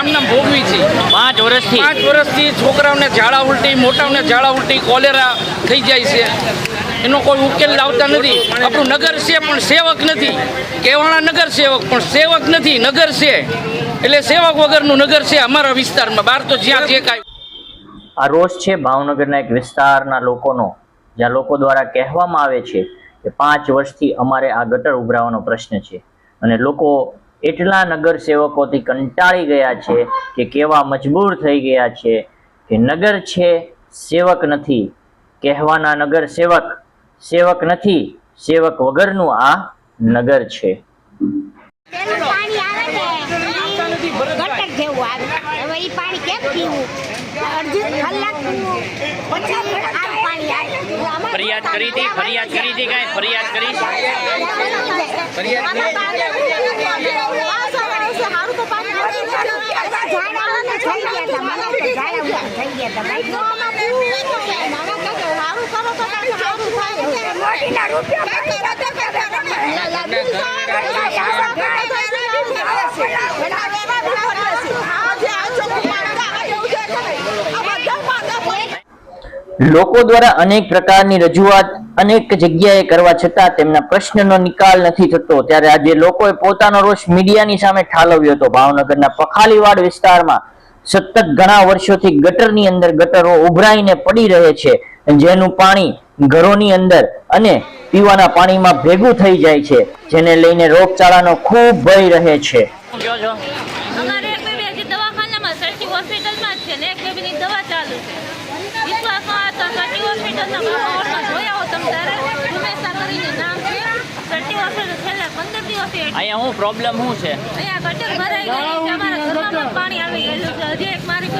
આમ નામ ભોગવી છે 5 વર્ષથી 5 વર્ષથી છોકરાઓને ઝાડા ઉલટી, મોટાઓને ઝાડા ઉલટી, કોલેરા થઈ જાય છે. એનો કોઈ ઉકેલ લાવતા નથી. આપણું નગર છે પણ સેવક નથી. કહેવાના નગર સેવક પણ સેવક નથી, નગર છે એટલે સેવક વગરનું નગર છે અમારા વિસ્તારમાં. બહાર તો જ્યાં જે કાંઈ આ રોષ છે ભાવનગરના એક વિસ્તારના લોકોનો, જ્યાં લોકો દ્વારા કહેવામાં આવે છે કે 5 વર્ષથી અમારે આ ગટર ઉભરાવાનો પ્રશ્ન છે અને લોકો એટલા નગર સેવકોથી કંટાળી ગયા છે કે કેવા મજબૂર થઈ ગયા છે કે નગર છે સેવક નથી, કહેવાના નગર સેવક સેવક નથી, સેવક વગરનું આ નગર છે. પાણી આવે ને ગટર જેવું આવે. હવે એ પાણી કેમ પીવું? અડધી કલાક પીવું પછી આ પાણી આવે. ફરિયાદ કરી હતી કાંઈ ફરિયાદ કરી? સારું તો પાણી આવે થઈ લોકો દ્વારા અનેક પ્રકારની રજૂઆત અનેક જગ્યાએ કરવા છતાં તેમના પ્રશ્નનો નિકાલ નથી થતો. ત્યારે આજે લોકોએ પોતાનો રોષ મીડિયાની સામે ઠાલવ્યો હતો. ભાવનગરના પખાલીવાડ વિસ્તારમાં સતત ઘણા વર્ષોથી ગટરની અંદર ગટરો ઉભરાઈને પડી રહે છે, જેનું પાણી ઘરોની અંદર અને પીવાના પાણીમાં ભેગું થઈ જાય છે, જેને લઈને રોગચાળાનો ખૂબ ભય રહે છે. અહીંયા હું પ્રોબ્લેમ શું છે? અહીંયા ગટર ભરાઈ ગઈ છે, અમારા ઘરમાં પાણી આવી ગયેલું છે. હજી એક મારી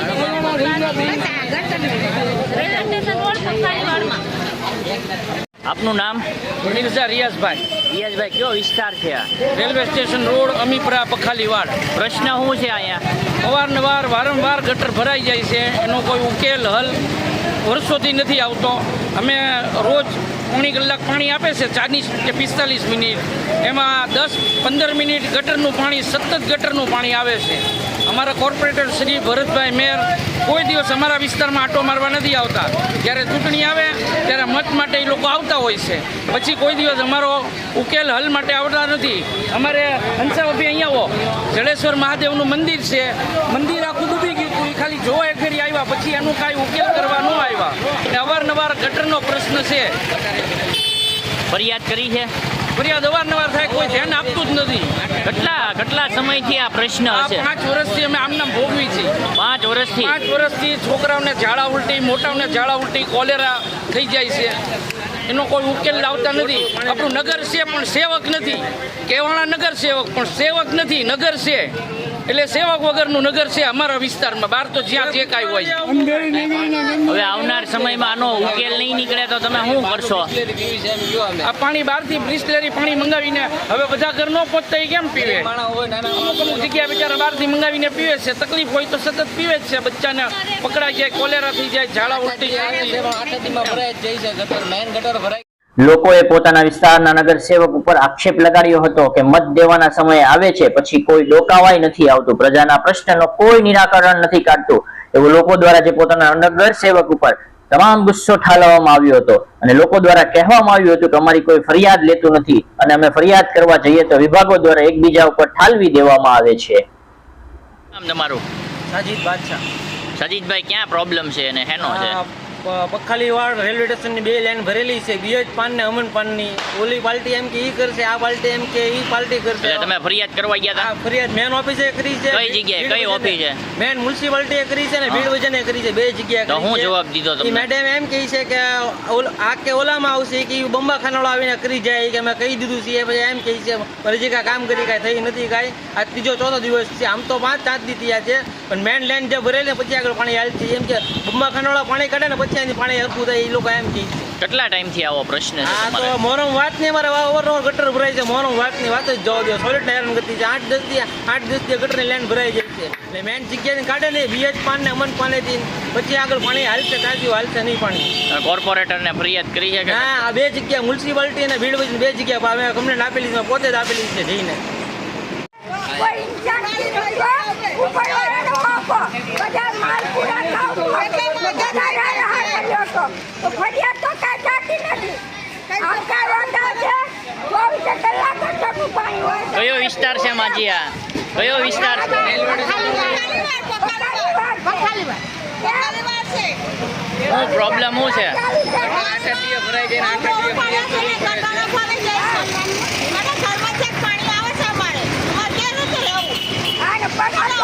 રેલવે સ્ટેશન રોડ પખાલીવાડમાં. આપનું નામ? મિર્ઝા રિયાઝભાઈ. રિયાઝભાઈ, કયો વિસ્તાર છે આ? Railway station road, Amipara, Pakhaliwad. પ્રશ્ન શું છે અહીંયા? અવારનવાર વારંવાર ગટર ભરાઈ જાય છે. એનો કોઈ ઉકેલ હલ વર્ષોથી નથી આવતો. અમે રોજ પોણી કલાક પાણી આપે છે, 40 કે 45 મિનિટ. એમાં 10-15 મિનિટ ગટરનું પાણી, સતત ગટરનું પાણી આવે છે. અમારા કોર્પોરેટર શ્રી ભરતભાઈ મેયર કોઈ દિવસ અમારા વિસ્તારમાં આંટો મારવા નથી આવતા. જ્યારે ચૂંટણી આવે ત્યારે મત માટે એ લોકો આવતા હોય છે, પછી કોઈ દિવસ અમારો ઉકેલ હલ માટે આવતા નથી. અમારે હંસાભાઈ અહીંયા આવો, જડેશ્વર મહાદેવનું મંદિર છે, મંદિર આખું ડૂબી ગયું હતું. એ ખાલી જોવા એક ફેરી આવ્યા, પછી એનું કાંઈ ઉકેલ કરવા ન આવ્યા. અને અવારનવાર ગટરનો પ્રશ્ન છે. ફરિયાદ કરી છે? ફરિયાદ અવારનવાર થાય, કોઈ ધ્યાન આપતું જ નથી. કેટલા સમયથી આ પ્રશ્ન હશે? 5 વર્ષથી અમે આમ નામ ભોગવી છીએ. 5 વર્ષથી 5 વર્ષથી છોકરાઓને ઝાડા ઉલટી, મોટાઓને ઝાડા ઉલટી, કોલેરા થઈ જાય છે. એનો કોઈ ઉકેલ લાવતા નથી. આપણું નગર છે પણ સેવક નથી. કહેવાના નગર સેવક પણ સેવક નથી, નગર છે એટલે સેવક વગરનું નગર છે અમારા વિસ્તારમાં. બહાર તો જ્યાં જે કાંઈ હોય. હવે આવનાર સમયમાં આનો ઉકેલ નહીં નીકળે તો તમે શું કરશો? આ પાણી બહારથી બ્રિસ્લેરી પાણી મંગાવીને હવે બધા ઘર ન પહોંચતા એ કેમ પીવે? અમુક જગ્યા બિચારા બહારથી મંગાવીને પીવે છે. તકલીફ હોય તો સતત પીવે જ છે. બચ્ચાને પકડાઈ જાય, કોલેરા થઈ જાય, ઝાડા ઉલટી જાય. લોકોએ પોતાના વિસ્તારના નગર સેવક ઉપર આક્ષેપ લગાડ્યો હતો કે મત દેવાના સમયે આવે છે, પછી કોઈ ડોકાવાય નથી આવતું, પ્રજાના પ્રશ્નનો કોઈ નિરાકરણ નથી કાઢતું. એવું લોકો દ્વારા જે પોતાના નગર સેવક ઉપર તમામ ગુસ્સો ઠાલવવામાં આવ્યો હતો અને લોકો દ્વારા કહેવામાં આવ્યું હતું કે અમારી કોઈ ફરિયાદ લેતું નથી અને અમે ફરિયાદ કરવા જઈએ તો વિભાગો દ્વારા એકબીજા ઉપર ઠાલવી દેવામાં આવે છે. નામ તમારું? સાજીદ બાદશાહ. સજીદભાઈ, ક્યાં પ્રોબ્લેમ છે અને હેનો છે? પખાલીવાડ રેલવે સ્ટેશનની 2 લાઈન ભરેલી છે, બીએચ પાન ને અમન પાનની. ઓલી પાર્ટી એમ કે ઈ કરશે, આ પાર્ટી એમ કે ઈ પાર્ટી કરશે. એટલે તમે ફરિયાદ કરવા ગયા હતા? ફરિયાદ મેન ઓફિસે કરી છે. કઈ જગ્યાએ, કઈ ઓફિસ છે? મેન મ્યુનિસિપાલિટીએ કરી છે ને ભીડ વજને કરી છે, 2 જગ્યાએ. તો હું જવાબ દીધો તમને? મેડમ એમ કહે છે કે આ કે ઓલામાં આવશે કે બંબા ખાનાળો આવીને કરી જાય કે અમે કહી દીધું છે. પછી એમ કહે છે હજી કાંઈ કામ કરી કાંઈ થઈ નથી કાંઈ. આ 3-4 દિવસ છે. આમ તો 5-4 દી થયા છે, પણ મેન લાઈન જે ભરેલી ને પછી આગળ પાણી હાલતી. એમ કે બંબા ખાનાળો પાણી કાઢે ને પછી આની પાણી હરખું થાય. એ લોકો એમ કહે છે. કેટલા ટાઈમથી આવો પ્રશ્ન છે? હા, તો મોરમ વાત ની અમારે ઓવરઓવર ગટર ભરાય છે. મોરમ વાત ની વાત જ જવા દો. સોલિડ હેરાન ગતિ છે. 8-10 દી ગટર ની લાઈન ભરાઈ જાય છે. એટલે મેન જગ્યાએ કાઢે ને બીએચ પાન ને અમન પાને થી પછી આગળ પાણી હાલશે, તાજું હાલશે નહીં પાણી. કોર્પોરેટર ને ફરિયાદ કરી છે કે? હા, આ 2 જગ્યા મ્યુનિસિપાલિટી અને ભીડ વજન 2 જગ્યા અમે કમ્પ્લેન આપેલી છે, પોતે જ આપેલી છે જઈને. વિસ્તાર છે માજીયા? કયો વિસ્તાર છે? શું પ્રોબ્લેમ શું છે? પાણી